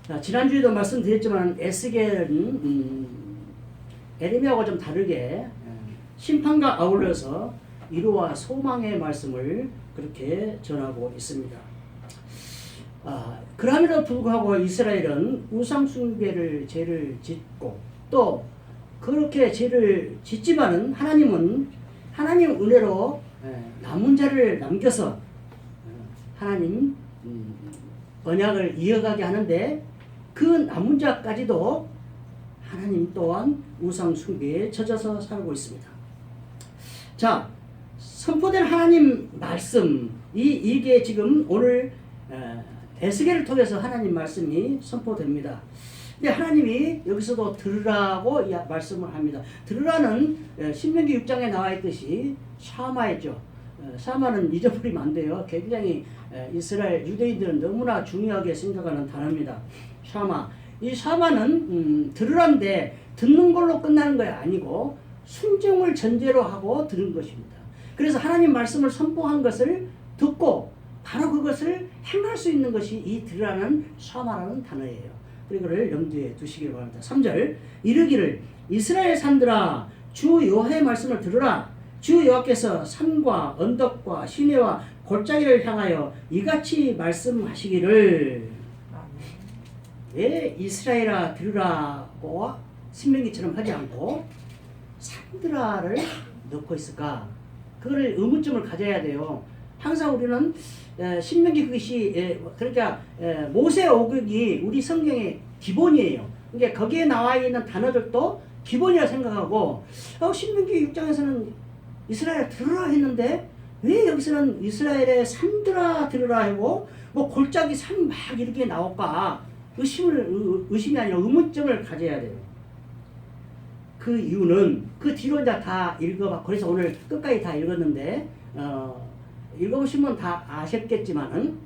자, 지난주에도 말씀드렸지만 에스겔은 에레미야와 좀 다르게 심판과 아울러서 위로와 소망의 말씀을 그렇게 전하고 있습니다. 그럼에도 불구하고 이스라엘은 우상숭배를 죄를 짓고 또 그렇게 죄를 짓지만은 하나님은 하나님 은혜로 남은 자를 남겨서 하나님 언약을 이어가게 하는데 그 남은 자까지도 하나님 또한 우상숭배에 젖어서 살고 있습니다. 자, 선포된 하나님 말씀 이게 지금 오늘 에스겔을 통해서 하나님 말씀이 선포됩니다. 근데 하나님이 여기서도 들으라고 말씀을 합니다. 들으라는 신명기 6장에 나와 있듯이 샤마이죠. 샤마는 잊어버리면 안 돼요. 굉장히 이스라엘 유대인들은 너무나 중요하게 생각하는 단어입니다. 샤마. 이 샤마는 들으라인데 듣는 걸로 끝나는 게 아니고 순종을 전제로 하고 들은 것입니다. 그래서 하나님 말씀을 선포한 것을 듣고 바로 그것을 행할 수 있는 것이 이 들으라는 샤마라는 단어예요. 이거를 염두에 두시기 바랍니다. 3절 이르기를 이스라엘 산들아 주 여호와의 말씀을 들으라. 주 여호와께서 산과 언덕과 시내와 골짜기를 향하여 이같이 말씀하시기를. 왜 이스라엘아 들으라고 신명기처럼 하지 않고 산들아를 넣고 있을까? 그거를 의문점을 가져야 돼요. 항상 우리는 신명기 그것이 그러니까 모세 오경이 우리 성경의 기본이에요. 그러니까 거기에 나와 있는 단어들도 기본이라 생각하고 신명기 6장에서는 이스라엘 들으라 했는데 왜 여기서는 이스라엘의 산들아 들으라 하고 뭐 골짜기 산 막 이렇게 나올까? 의심이 아니라 의문점을 가져야 돼요. 그 이유는 그 뒤로 이제 다 읽어봐. 그래서 오늘 끝까지 다 읽었는데 읽어보시면 다 아셨겠지만은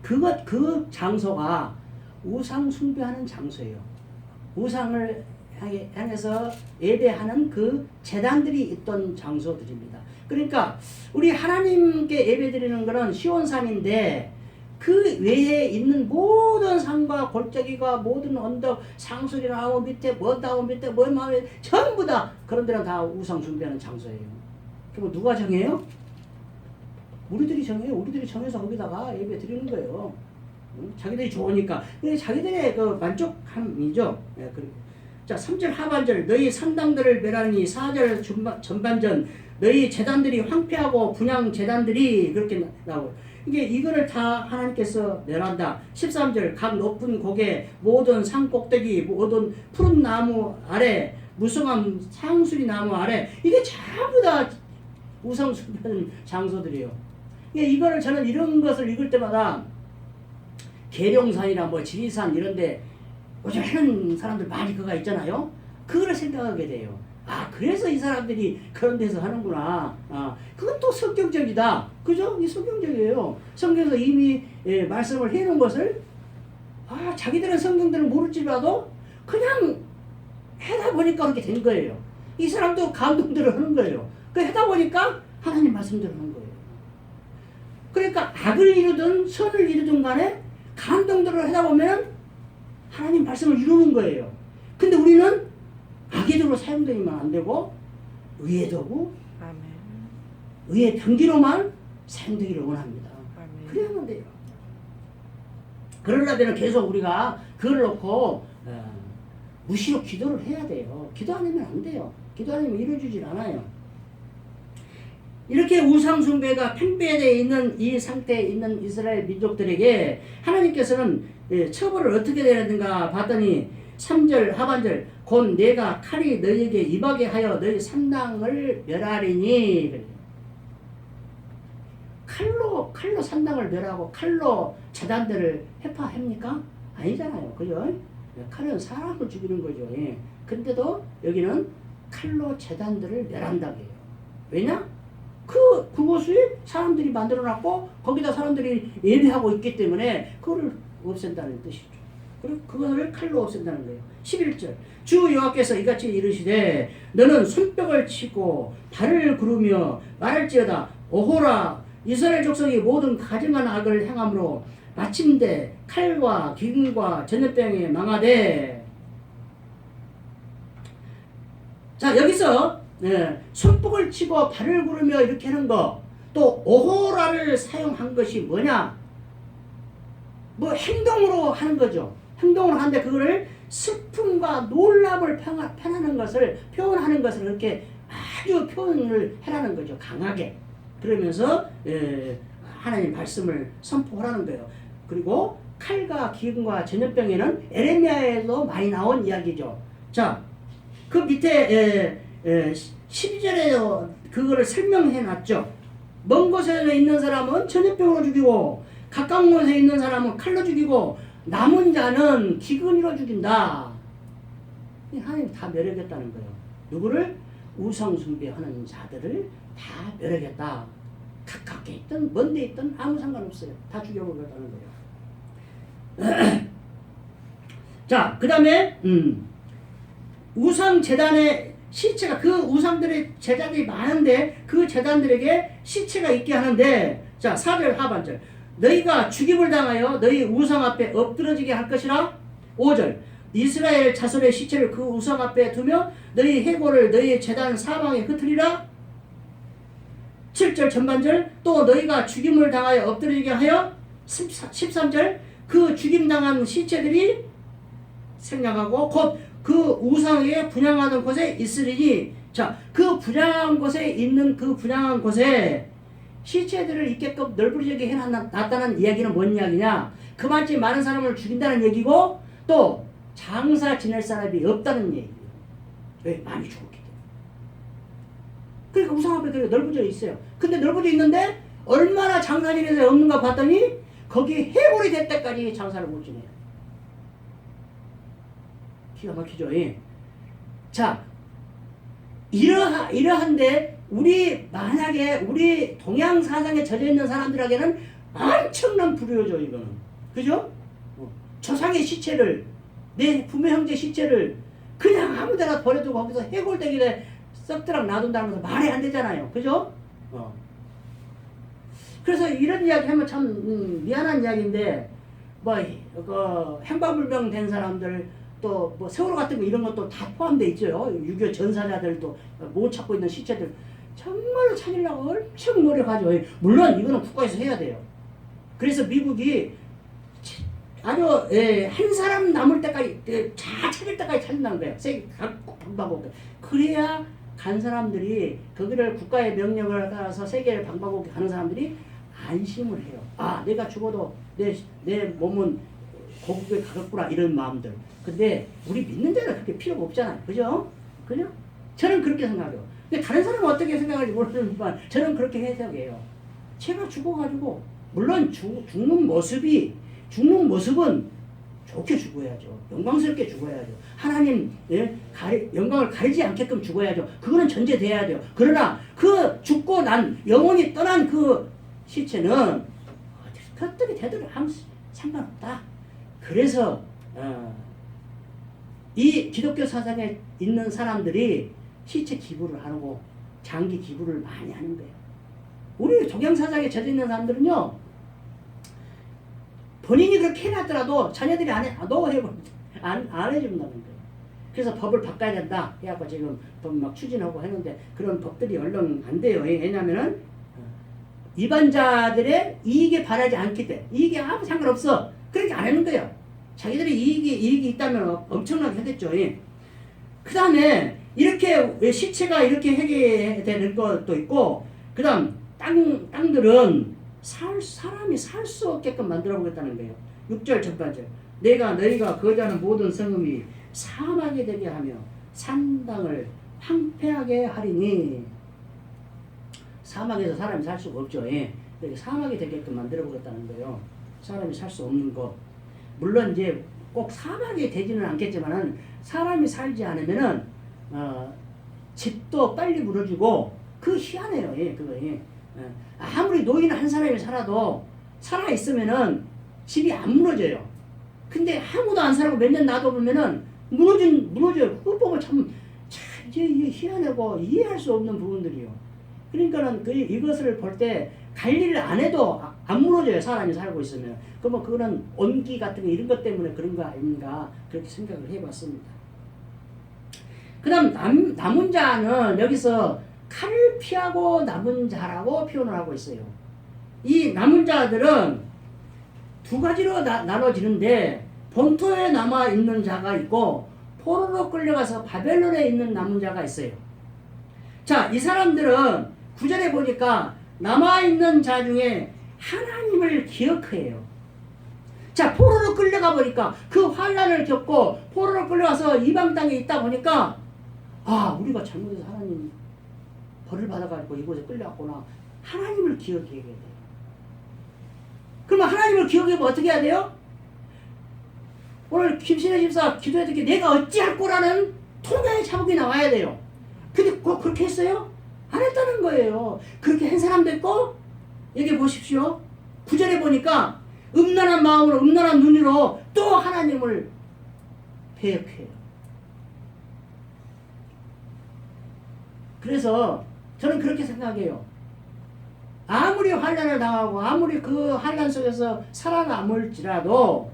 그 장소가 우상 숭배하는 장소예요. 우상을 향해서 예배하는 그 제단들이 있던 장소들입니다. 그러니까 우리 하나님께 예배드리는 것은 시온산인데 그 외에 있는 모든 산과 골짜기가 모든 언덕 상수리 나무 밑에 뭐 나무 밑에 뭐 나무 전부 다 그런 데는 다 우상 숭배하는 장소예요. 그럼 누가 정해요? 우리들이 정해요. 우리들이 정해서 거기다가 예배 드리는 거예요. 자기들이 좋으니까. 근데 자기들의 그 만족함이죠. 자, 3절 하반절 너희 산당들을 멸하니 4절 전반전 너희 제단들이 황폐하고 분향 제단들이 그렇게 나오고 이거를 다 하나님께서 멸한다. 13절 각 높은 고개 모든 산 꼭대기 모든 푸른 나무 아래 무성한 상수리 나무 아래 이게 전부 다 우상 숭배하는 장소들이에요. 이거를 저는 이런 것을 읽을 때마다 계룡산이나 뭐 지리산 이런데 요즘 하는 사람들 많이 그가 있잖아요. 그거를 생각하게 돼요. 그래서 이 사람들이 그런 데서 하는구나. 그것도 성경적이다. 그죠? 이 성경적이에요. 성경에서 이미 말씀을 해놓은 것을 자기들은 성경들은 모를지라도 그냥 해다 보니까 그렇게 된 거예요. 이 사람도 감동대로 하는 거예요. 그 해다 보니까 하나님 말씀대로 하는 거예요. 그러니까 악을 이루든 선을 이루든 간에 감동대로 하다 보면 하나님 말씀을 이루는 거예요. 근데 우리는 악의 도로 사용되면 안 되고 의의 도구, 의의 병기로만 사용되기를 원합니다. 그래야만 돼요. 그러려면 계속 우리가 그걸 놓고 무시로 기도를 해야 돼요. 기도 안 하면 안 돼요. 기도 안 하면 이루어지질 않아요. 이렇게 우상 숭배가 팽배되어 있는 이 상태에 있는 이스라엘 민족들에게 하나님께서는 처벌을 어떻게 내렸는가 봤더니 3절 하반절 곧 내가 칼이 너희에게 임하게 하여 너희 산당을 멸하리니. 칼로 산당을 멸하고 칼로 제단들을 해파합니까? 아니잖아요. 그죠? 칼은 사람을 죽이는 거죠. 근데도 여기는 칼로 제단들을 멸한다고 해요. 왜냐? 그것이 사람들이 만들어놨고 거기다 사람들이 예배하고 있기 때문에 그거를 없앤다는 뜻이죠. 그리고 그거를 칼로 없앤다는 거예요. 11절 주 여호와께서 이같이 이르시되 너는 손뼉을 치고 발을 구르며 말할지어다 오호라 이스라엘 족속이 모든 가증한 악을 행함으로 마침내 칼과 기근과 전염병에 망하되. 자, 여기서 손뼉을 치고 발을 구르며 이렇게 하는 거, 또 오호라를 사용한 것이 뭐냐? 뭐 행동으로 하는 거죠. 행동으로 하는데 그거를 슬픔과 놀람을 표현하는 것을 그렇게 아주 표현을 해라는 거죠. 강하게. 그러면서 하나님 말씀을 선포하라는 거예요. 그리고 칼과 기근과 전염병에는 에레미야에도 많이 나온 이야기죠. 자, 그 밑에 12절에 그거를 설명해 놨죠. 먼 곳에 있는 사람은 전염병으로 죽이고 가까운 곳에 있는 사람은 칼로 죽이고 남은 자는 기근으로 죽인다. 하나님 다 멸하겠다는 거예요. 누구를? 우상 숭배하는 자들을 다 멸하겠다. 가깝게 있든 먼데 있든 아무 상관없어요. 다 죽여버리겠다는 거예요. 자, 그 다음에 우상 제단의 시체가, 그 우상들의 제단이 많은데 그 제단들에게 시체가 있게 하는데, 자 4절 하반절, 너희가 죽임을 당하여 너희 우상 앞에 엎드러지게 할 것이라. 5절, 이스라엘 자손의 시체를 그 우상 앞에 두며 너희 해골을 너희 제단 사방에 흩으리라. 7절 전반절, 또 너희가 죽임을 당하여 엎드러지게 하여. 13절, 그 죽임당한 시체들이 생략하고 곧 그 우상에 분향하는 곳에 있으리니. 자, 그 분향한 곳에 있는 그 분향한 곳에 시체들을 있게끔 널브러지게 해놨다는 이야기는 뭔 이야기냐? 그만치 많은 사람을 죽인다는 얘기고, 또 장사 지낼 사람이 없다는 얘기예요. 왜? 많이 죽었기 때문에. 그러니까 우상 앞에 넓어져 있어요. 근데 넓어져 있는데 얼마나 장사 지낼 사람이 없는가 봤더니 거기 해골이 될 때까지 장사를 못 지내요. 기가 막히죠. 예. 자, 이러한데 만약에 우리 동양 사상에 젖어 있는 사람들에게는 엄청난 불효죠, 이거는. 그죠? 조상의 시체를, 내 부모 형제 시체를 그냥 아무 데나 버려두고 거기서 해골되기에 썩드락 놔둔다는 것은 말이 안 되잖아요. 그죠? 그래서 이런 이야기 하면 참 미안한 이야기인데, 행방불명 된 사람들, 또 세월호 같은 거 이런 것도 다 포함되어 있죠. 6.25 전사자들도 못 찾고 있는 시체들 정말로 찾으려고 엄청 노력하죠. 물론 이거는 국가에서 해야 돼요. 그래서 미국이 아주 한 사람 남을 때까지 다 찾을 때까지 찾는다는 거예요. 세계 각국 방방곡곡. 그래야 간 사람들이 거기를 국가의 명령을 따라서 세계를 방방곡곡 가는 사람들이 안심을 해요. 아, 내가 죽어도 내 몸은 고국에 가겠구나, 이런 마음들. 근데 우리 믿는 자는 그렇게 필요가 없잖아요. 그죠? 그죠? 저는 그렇게 생각해요. 근데 다른 사람은 어떻게 생각할지 모르지만 저는 그렇게 해석해요. 제가 죽어가지고, 물론 죽는 모습은 좋게 죽어야죠. 영광스럽게 죽어야죠. 하나님 영광을 가리지 않게끔 죽어야죠. 그거는 전제돼야 돼요. 그러나 그 죽고 난 영혼이 떠난 그 시체는 어떻게 되더라도 아무 상관없다. 그래서 이 기독교 사상에 있는 사람들이 시체 기부를 하고 장기 기부를 많이 하는 거예요. 우리 동양 사상에 젖어 있는 사람들은요, 본인이 그렇게 해놨더라도 자녀들이 안 해준다는 거예요. 그래서 법을 바꿔야 된다 해갖고 지금 법 막 추진하고 했는데 그런 법들이 얼른 안 돼요. 왜냐면은 일반자들의 이익에 바라지 않기 때문에. 이익에 아무 상관없어. 그렇게 안 하는 거예요. 자기들이 이익이 있다면 엄청나게 했겠죠. 그 다음에 이렇게 시체가 이렇게 해결되는 것도 있고, 그 다음 땅들은 사람이 살 수 없게끔 만들어 보겠다는 거예요. 6절 전반절, 너희가 거주하는 모든 성읍이 사막이 되게 하며 산당을 황폐하게 하리니. 사막에서 사람이 살 수가 없죠. 사막이 되게끔 만들어 보겠다는 거예요. 사람이 살 수 없는 것. 물론 이제 꼭 사막이 되지는 않겠지만은 사람이 살지 않으면은 집도 빨리 무너지고 그 희한해요. 그거. 아무리 노인 한 사람이 살아도 살아 있으면은 집이 안 무너져요. 근데 아무도 안 살고 몇 년 놔둬보면은 무너져요. 그거 보면 참 이제 희한하고 이해할 수 없는 부분들이요. 그러니까는 이것을 볼 때 관리를 안 해도 안 무너져요. 사람이 살고 있으면. 그러면 그거는 온기 같은 거 이런 것 때문에 그런 거 아닌가 그렇게 생각을 해봤습니다. 그 다음 남은 자는 여기서 칼을 피하고 남은 자라고 표현을 하고 있어요. 이 남은 자들은 두 가지로 나눠지는데 본토에 남아있는 자가 있고 포로로 끌려가서 바벨론에 있는 남은 자가 있어요. 자, 이 사람들은 구절에 보니까 남아있는 자 중에 하나님을 기억해요. 자, 포로로 끌려가 보니까 그 환난을 겪고 포로로 끌려가서 이방 땅에 있다 보니까 아, 우리가 잘못해서 하나님 벌을 받아가지고 이곳에 끌려왔구나. 하나님을 기억해야 돼요. 그러면 하나님을 기억하면 어떻게 해야 돼요? 오늘 김신혜 집사 기도해 듣기 내가 어찌할 거라는 통장의 자국이 나와야 돼요. 근데 꼭 그렇게 했어요? 안 했다는 거예요. 그렇게 한 사람도 있고 여기 보십시오. 9절에 보니까 음란한 마음으로 음란한 눈으로 또 하나님을 배역해요. 그래서 저는 그렇게 생각해요. 아무리 환난을 당하고 아무리 그 환난 속에서 살아남을지라도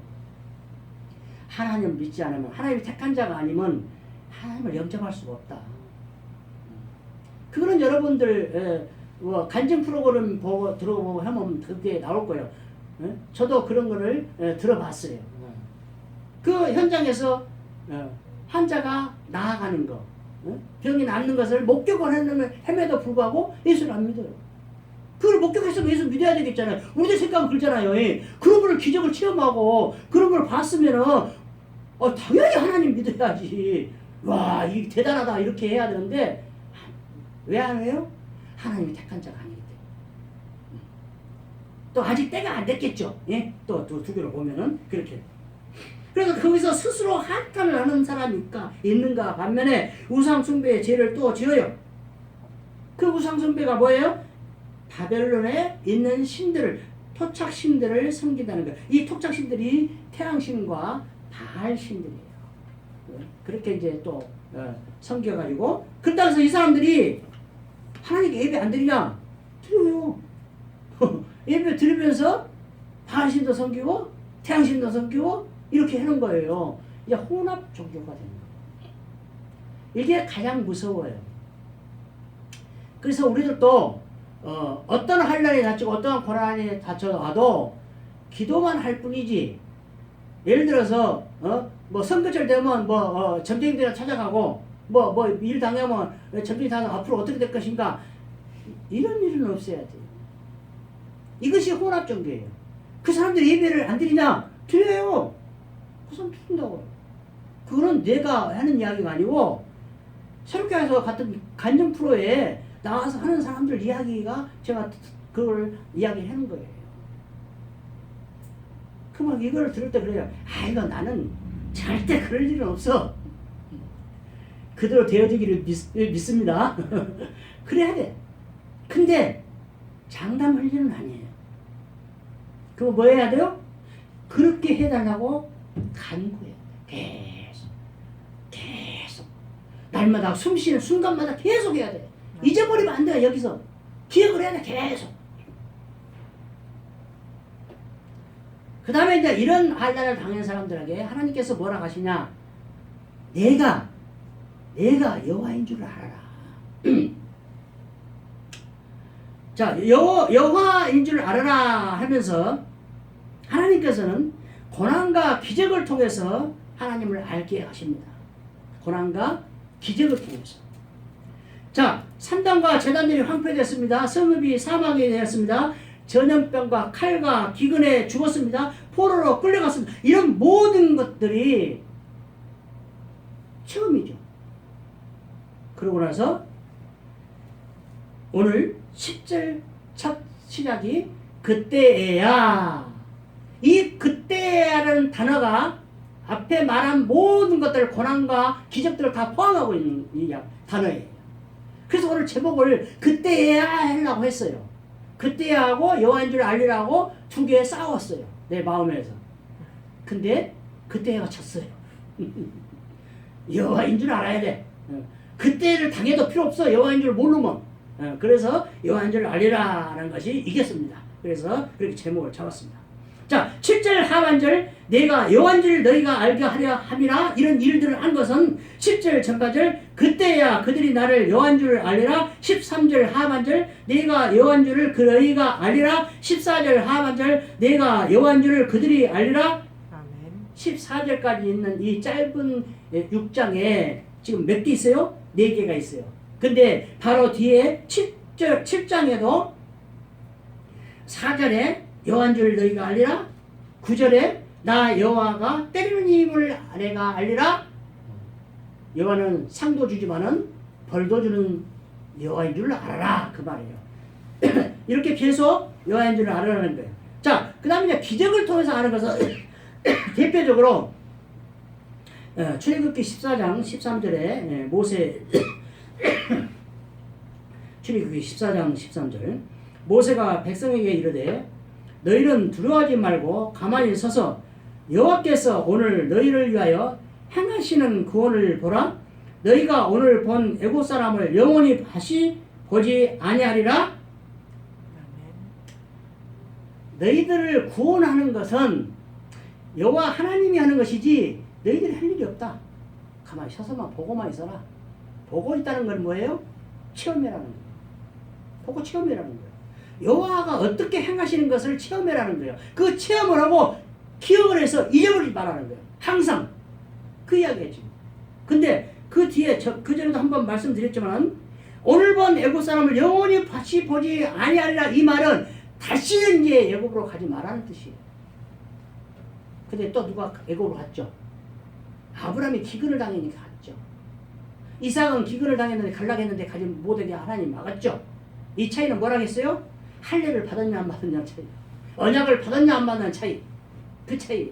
하나님을 믿지 않으면 하나님이 택한 자가 아니면 하나님을 영접할 수가 없다. 그거는 여러분들 간증 프로그램 보고 들어보고 하면 그게 나올 거예요. 저도 그런 거를 들어봤어요. 그 현장에서 환자가 나아가는 거, 병이 낫는 것을 목격을 했음에도 불구하고 예수를 안 믿어요. 그걸 목격했으면 예수 믿어야 되겠잖아요. 우리들 생각은 그렇잖아요. 그런 거를 기적을 체험하고 그런 걸 봤으면은 당연히 하나님 믿어야지. 와, 이게 대단하다 이렇게 해야 되는데 왜 안 해요? 하나님이 택한 자가 아니기 때문에. 또 아직 때가 안 됐겠죠. 예? 또 두 개로 보면은 그렇게. 그래서 거기서 스스로 한탄을 하는 사람이 있는가 반면에 우상숭배의 죄를 또 지어요. 그 우상숭배가 뭐예요? 바벨론에 있는 신들을, 토착신들을 섬긴다는 거예요. 이 토착신들이 태양신과 바알신들이에요. 그렇게 이제 또 섬겨가지고 그렇다고 해서 이 사람들이 하나님께 예배 안 드리냐? 드려요. 예배 드리면서 바알신도 섬기고 태양신도 섬기고 이렇게 하는 거예요. 이제 혼합 종교가 되는 거예요. 이게 가장 무서워요. 그래서 우리들도 어떤 환난이 닥치고 어떤 고난이 닥쳐와도 기도만 할 뿐이지. 예를 들어서 뭐 선거철 되면 점쟁이들을 찾아가고 뭐 일 당하면 점쟁이 당하면 앞으로 어떻게 될 것인가 이런 일은 없어야 돼요. 이것이 혼합 종교예요. 그 사람들이 예배를 안 드리냐? 드려요. 그 사람 드린다고. 그거는 내가 하는 이야기가 아니고 새롭게해서 같은 간증 프로에 나와서 하는 사람들 이야기가 제가 그걸 이야기하는 거예요. 그러면 이걸 들을 때 그래요. 이거 나는 절대 그럴 일은 없어. 그대로 되어지기를 믿습니다. 그래야 돼. 근데 장담할 일은 아니에요. 그럼 뭐 해야 돼요? 그렇게 해달라고 간구해요. 계속. 날마다 숨 쉬는 순간마다 계속 해야 돼. 잊어버리면 안 돼요. 여기서 기억을 해야 돼. 계속. 그 다음에 이제 이런 환난을 당한 사람들에게 하나님께서 뭐라 하시냐? 내가 여호와인 줄 알아라. 자, 여호와인 줄 알아라 하면서 하나님께서는 고난과 기적을 통해서 하나님을 알게 하십니다. 고난과 기적을 통해서. 자, 산당과 제단들이 황폐됐습니다. 성읍이 사망이 되었습니다. 전염병과 칼과 기근에 죽었습니다. 포로로 끌려갔습니다. 이런 모든 것들이 처음이죠. 그러고 나서 오늘 10절 첫 시작이 그때에야. 이 그때야라는 단어가 앞에 말한 모든 것들, 고난과 기적들을 다 포함하고 있는 이 단어예요. 그래서 오늘 제목을 그때에야 하려고 했어요. 그때야 하고 여호와인 줄 알리라고 두 개 싸웠어요. 내 마음에서. 근데 그때가 쳤어요. 여호와인 줄 알아야 돼. 그때를 당해도 필요 없어. 여호와인 줄 모르면. 그래서 여호와인 줄 알리라는 것이 이겼습니다. 그래서 그렇게 제목을 잡았습니다. 자, 7절 하반절 내가 여호와인 줄 너희가 알게 하려 함이라 이런 일들을 한 것은 10절 전반절 그때야 그들이 나를 여호와인 줄 알리라 13절 하반절 내가 여호와인 줄을 너희가 알리라 14절 하반절 내가 여호와인 줄을 그들이 알리라 14절까지 있는 이 짧은 6장에 지금 몇 개 있어요? 4개가 있어요. 근데 바로 뒤에 7장에도 4절에 여호와인 줄 너희가 알리라 9절에 나 여호와가 때리는 힘을 내가 알리라 여호와는 상도 주지만은 벌도 주는 여호와인 줄 알아라 그 말이에요. 이렇게 계속 여호와인 줄 알아라는 거예요. 자, 그 다음에 이제 기적을 통해서 아는 것은 대표적으로 출애굽기 14장 13절에 모세 출애굽기 14장 13절 모세가 백성에게 이르되 너희는 두려워하지 말고 가만히 서서 여호와께서 오늘 너희를 위하여 행하시는 구원을 보라. 너희가 오늘 본 애굽 사람을 영원히 다시 보지 아니하리라. 너희들을 구원하는 것은 여호와 하나님이 하는 것이지 너희들이 할 일이 없다. 가만히 서서만 보고만 있어라. 보고 있다는 건 뭐예요? 체험이라는 거예요. 보고 체험이라는 거예요. 여호와가 어떻게 행하시는 것을 체험해라는 거예요. 그 체험을 하고 기억을 해서 잊어버리지 말라는 거예요. 항상 그 이야기겠지. 근데 그 뒤에 그 전에도 한번 말씀드렸지만 오늘 본 애굽 사람을 영원히 다시 보지 아니하리라 이 말은 다시는 이제 애굽으로 가지 말라는 뜻이에요. 근데 또 누가 애굽으로 갔죠? 아브라함이 기근을 당하니까 갔죠. 이삭은 기근을 당했는데 갈라했는데 가지 못하게 하나님 막았죠. 이 차이는 뭐라겠어요? 할례를 받았냐 안 받았냐 차이, 언약을 받았냐 안 받았냐 차이, 그 차이예요.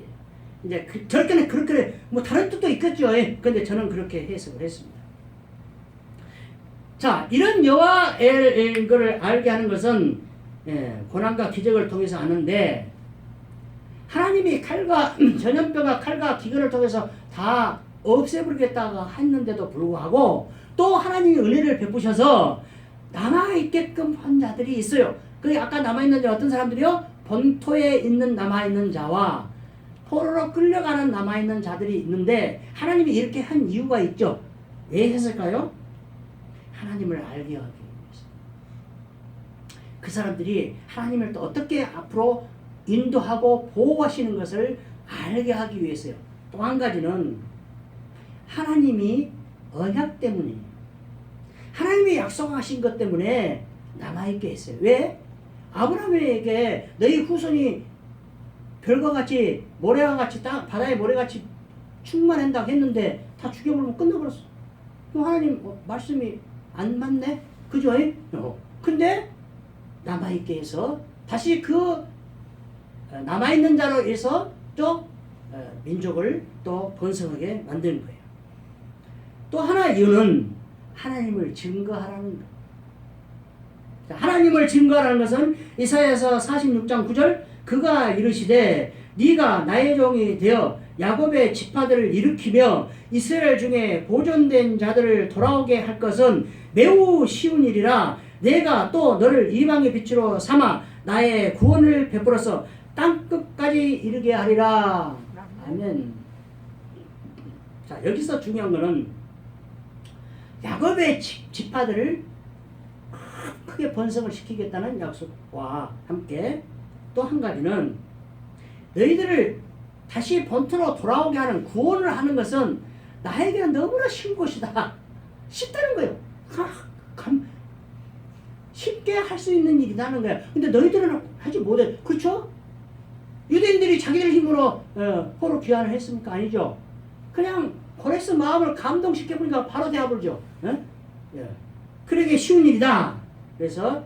이제 저렇게는 그렇게 뭐 다른 뜻도 있겠죠. 근데 저는 그렇게 해석을 했습니다. 자, 이런 여호와의 것을 알게 하는 것은 고난과 기적을 통해서 아는데 하나님이 칼과 전염병과 칼과 기근을 통해서 다 없애버리겠다고 했는데도 불구하고 또 하나님이 은혜를 베푸셔서 남아있게끔 한 자들이 있어요. 그 아까 남아있는 자 어떤 사람들이요? 본토에 있는 남아있는 자와 포로로 끌려가는 남아있는 자들이 있는데 하나님이 이렇게 한 이유가 있죠. 왜 했을까요? 하나님을 알게 하기 위해서. 그 사람들이 하나님을 또 어떻게 앞으로 인도하고 보호하시는 것을 알게 하기 위해서요. 또 한 가지는 하나님이 언약 때문이에요. 하나님이 약속하신 것 때문에 남아있게 했어요. 왜? 아브라함에게 너희 후손이 별과 같이 모래와 같이 바다의 모래같이 충만한다고 했는데 다 죽여버리고 끝나버렸어. 그럼 하나님 말씀이 안 맞네? 그죠? 근데 남아있게 해서 다시 그 남아있는 자로 해서 또 민족을 또 번성하게 만드는 거예요. 또 하나의 이유는 하나님을 증거하라는 거예요. 하나님을 증거하라는 것은 이사야서 46장 9절 그가 이르시되 네가 나의 종이 되어 야곱의 지파들을 일으키며 이스라엘 중에 보존된 자들을 돌아오게 할 것은 매우 쉬운 일이라 내가 또 너를 이방의 빛으로 삼아 나의 구원을 베풀어서 땅끝까지 이르게 하리라. 아멘. 자, 여기서 중요한 것은 야곱의 지파들을 크게 번성을 시키겠다는 약속과 함께 또 한 가지는 너희들을 다시 본토로 돌아오게 하는 구원을 하는 것은 나에게는 너무나 쉬운 것이다. 쉽다는 거예요. 쉽게 할 수 있는 일이라는 거야. 근데 너희들은 하지 못해. 그렇죠? 유대인들이 자기들 힘으로 포로 귀환을 했습니까? 아니죠. 그냥 고레스 마음을 감동시켜보니까 바로 대화불죠. 예. 그러기 쉬운 일이다. 그래서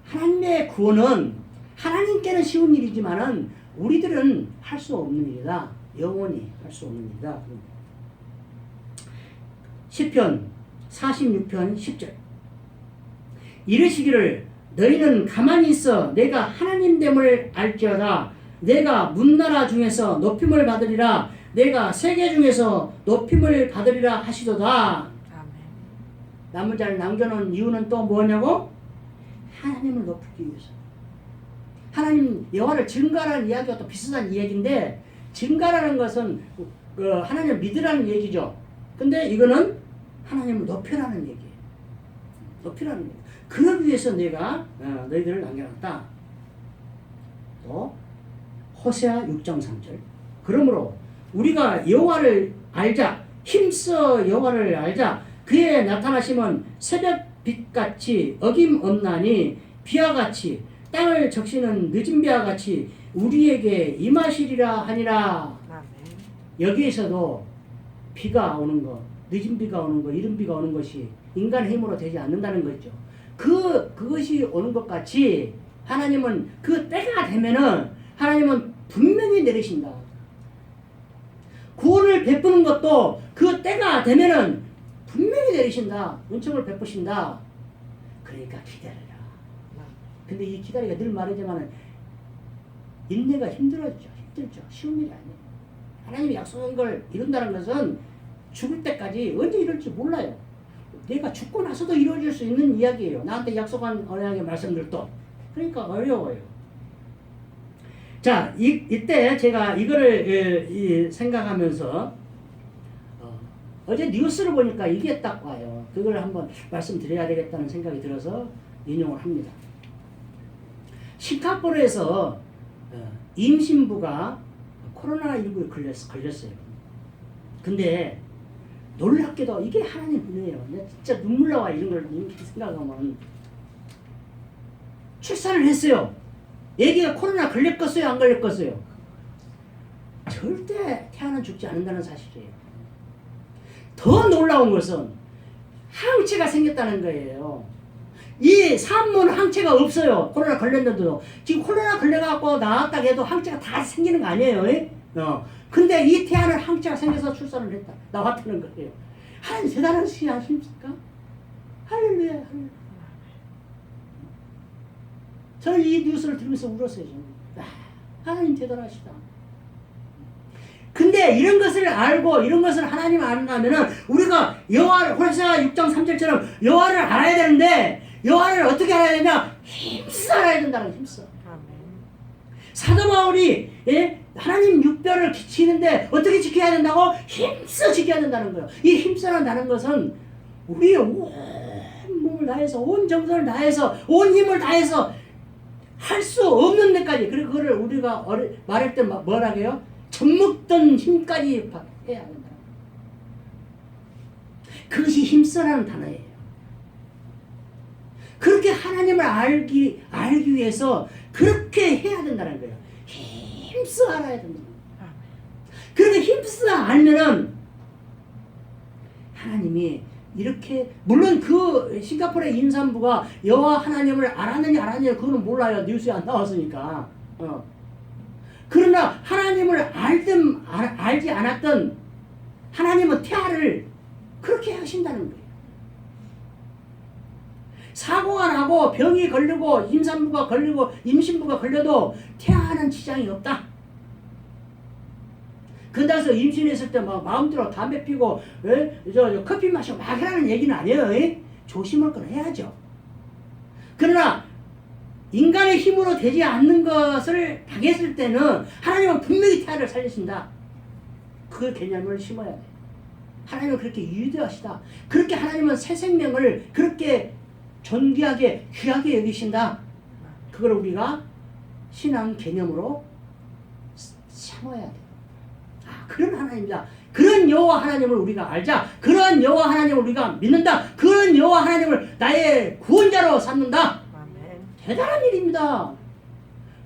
하나님의 구원은 하나님께는 쉬운 일이지만은 우리들은 할 수 없는 일이다. 영원히 할 수 없는 일이다. 시편 46편 10절 이르시기를 너희는 가만히 있어 내가 하나님됨을 알지어다. 내가 문나라 중에서 높임을 받으리라. 내가 세계 중에서 높임을 받으리라 하시도다. 아멘. 남은 자를 남겨놓은 이유는 또 뭐냐고? 하나님을 높이기 위해서. 하나님 여호와를 증거하라는 이야기가 또 비슷한 이야기인데, 증거라는 것은 하나님을 믿으라는 얘기죠. 근데 이거는 하나님을 높여라는 얘기예요. 높이라는 얘기. 그러기 위해서 내가 너희들을 남겨놨다. 또 호세아 6장 3절. 그러므로 우리가 여호와를 알자. 힘써 여호와를 알자. 그의 나타나심은 새벽빛같이 어김없나니 비와 같이 땅을 적시는 늦은 비와 같이 우리에게 임하시리라 하니라. 여기에서도 비가 오는 것, 늦은 비가 오는 것, 이른 비가 오는 것이 인간의 힘으로 되지 않는다는 거죠. 그것이 오는 것 같이 하나님은 그 때가 되면은 하나님은 분명히 내리신다. 구원을 베푸는 것도 그 때가 되면은 분명히 내리신다. 은총을 베푸신다. 그러니까 기다려라. 근데 이 기다리기가 늘 말하지만은 인내가 힘들죠. 쉬운 일이 아니에요. 하나님이 약속한 걸 이룬다는 것은 죽을 때까지 언제 이룰지 몰라요. 내가 죽고 나서도 이루어질 수 있는 이야기예요. 나한테 약속한 언약의 말씀들도. 그러니까 어려워요. 자, 이때 제가 이거를 생각하면서 어제 뉴스를 보니까 이게 딱 와요. 그걸 한번 말씀드려야 되겠다는 생각이 들어서 인용을 합니다. 싱가포르에서 임신부가 코로나19에 걸렸어요. 근데 놀랍게도 이게 하나님 은혜예요. 진짜 눈물 나와 이런 걸 생각하면. 출산을 했어요. 애기가 코로나 걸렸겠어요? 안 걸렸겠어요? 절대 태아는 죽지 않는다는 사실이에요. 더 놀라운 것은 항체가 생겼다는 거예요. 이 산모는 항체가 없어요. 코로나 걸렸는데도. 지금 코로나 걸려갖고 나왔다 해도 항체가 다 생기는 거 아니에요? 근데 이 태아는 항체가 생겨서 출산을 했다. 나왔다는 거예요. 하나님 대단하시지 않습니까? 할렐루야, 할렐루야. 저는 이 뉴스를 들으면서 울었어요. 하나님 대단하시다. 근데 이런 것을 알고 이런 것을 하나님 알려면은 우리가 호세아 6장 3절처럼 여호와를 알아야 되는데, 여호와를 어떻게 알아야 되냐? 힘써 알아야 된다는 힘써. 사도 바울이 하나님 육별을 지키는데 어떻게 지켜야 된다고? 힘써 지켜야 된다는 거예요. 이 힘써라는 것은 우리의 온 몸을 다해서, 온 정성을 다해서, 온 힘을 다해서 할 수 없는 데까지. 그리고 그거를 우리가 말할 때 뭐라 해요? 젖먹던 힘까지 해야 한다. 그것이 힘써라는 단어예요. 그렇게 하나님을 알기 위해서 그렇게 해야 된다는 거예요. 힘써 알아야 된다. 그렇게 힘써 알면은 하나님이 이렇게, 물론 그 싱가포르의 임산부가 여호와 하나님을 알았느냐 그거는 몰라요. 뉴스에 안 나왔으니까. 그러나 하나님을 알지 않았던 하나님은 태아를 그렇게 하신다는 거예요. 사고가 나고 병이 걸리고 임산부가 걸리고 임신부가 걸려도 태아는 지장이 없다. 그래서 임신했을 때 막 마음대로 담배 피고 커피 마시고 막 하라는 얘기는 아니에요. 조심할 건 해야죠. 그러나 인간의 힘으로 되지 않는 것을 당했을 때는 하나님은 분명히 태아를 살리신다. 그 개념을 심어야 돼. 하나님은 그렇게 유대하시다. 그렇게 하나님은 새 생명을 그렇게 존귀하게 귀하게 여기신다. 그걸 우리가 신앙 개념으로 삼아야 돼. 그런 하나님이다. 그런 여호와 하나님을 우리가 알자. 그런 여호와 하나님을 우리가 믿는다. 그런 여호와 하나님을 나의 구원자로 삼는다. 아멘. 대단한 일입니다.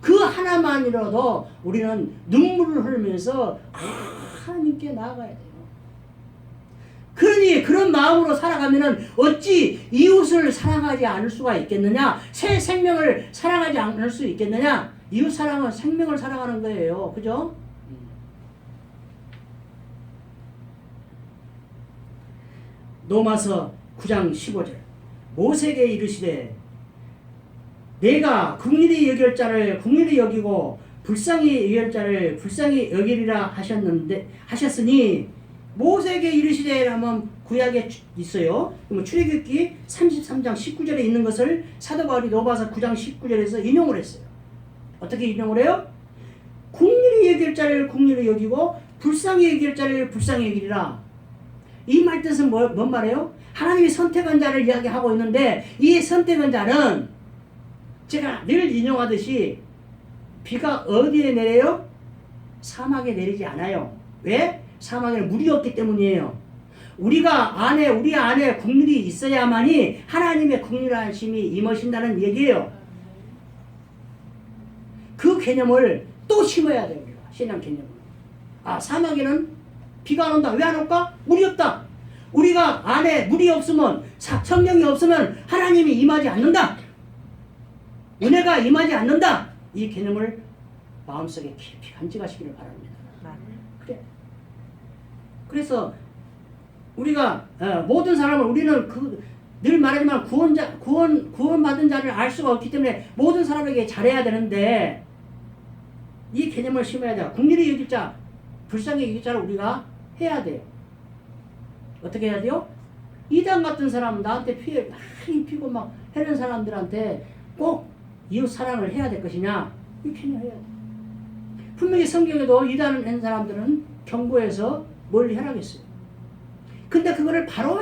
그 하나만이라도 우리는 눈물을 흘리면서 하나님께 나아가야 돼요. 그러니 그런 마음으로 살아가면은 어찌 이웃을 사랑하지 않을 수가 있겠느냐? 새 생명을 사랑하지 않을 수 있겠느냐? 이웃 사랑은 생명을 사랑하는 거예요. 그죠? 로마서 9장 15절. 모세에게 이르시되 내가 긍휼히 여길 자를 긍휼히 여기고 불쌍히 여길 자를 불쌍히 여기리라 하셨으니 모세에게 이르시되 하면 구약에 있어요. 출애굽기 33장 19절에 있는 것을 사도 바울이 로마서 9장 19절에서 인용을 했어요. 어떻게 인용을 해요? 긍휼히 여길 자를 긍휼히 여기고 불쌍히 여길 자를 불쌍히 여기리라. 이 말 뜻은 뭔 말이에요? 하나님이 선택한 자를 이야기하고 있는데 이 선택한 자는 제가 늘 인용하듯이 비가 어디에 내려요? 사막에 내리지 않아요. 왜? 사막에는 물이 없기 때문이에요. 우리 안에 긍휼이 있어야만이 하나님의 긍휼하심이 임하신다는 얘기예요. 그 개념을 또 심어야 돼요. 우리가 신앙 개념을. 사막에는 비가 안 온다. 왜 안 올까? 물이 없다. 우리가 안에 물이 없으면 성령이 없으면 하나님이 임하지 않는다. 은혜가 임하지 않는다. 이 개념을 마음속에 깊이 간직하시기를 바랍니다. 그래. 그래서 우리가 모든 사람을 우리는 늘 말하지만 구원받은 자를 알 수가 없기 때문에 모든 사람에게 잘해야 되는데 이 개념을 심어야 돼요. 긍휼히 여길 자, 불쌍히 여길 자를 우리가 해야 돼요. 어떻게 해야 돼요? 이단 같은 사람 나한테 피해 많이 입히고 막 하는 사람들한테 꼭 이웃 사랑을 해야 될 것이냐? 이 개념을 해야 돼. 분명히 성경에도 이단을 한 사람들은 경고해서 멀리 하라겠어요. 근데 그거를 바로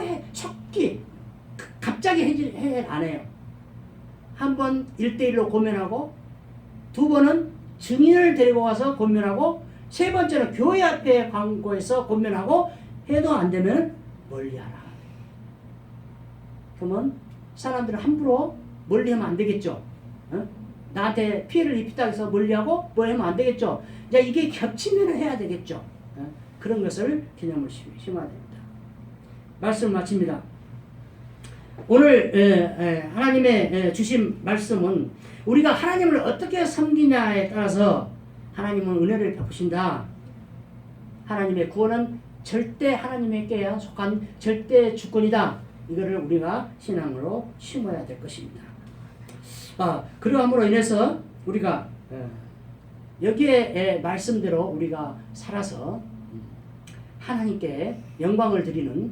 갑자기 안 해요. 한 번 1대1로 고면하고, 두 번은 증인을 데리고 가서 고면하고, 세 번째는 교회 앞에 광고해서 고면하고, 해도 안 되면 멀리 하라. 그러면 사람들은 함부로 멀리 하면 안 되겠죠. 나한테 피해를 입히다 해서 멀리하고 뭐 하면 안 되겠죠. 이제 이게 겹치면 해야 되겠죠. 그런 것을 개념을 심어야 됩니다. 말씀을 마칩니다. 오늘 하나님의 주신 말씀은 우리가 하나님을 어떻게 섬기냐에 따라서 하나님은 은혜를 베푸신다. 하나님의 구원은 절대 하나님에게 속한 절대 주권이다. 이거를 우리가 신앙으로 심어야 될 것입니다. 그러함으로 인해서 우리가 여기에 말씀대로 우리가 살아서 하나님께 영광을 드리는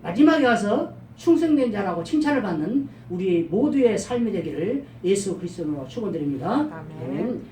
마지막에 와서 충성된 자라고 칭찬을 받는 우리 모두의 삶이 되기를 예수 그리스도로 축원드립니다. 아멘.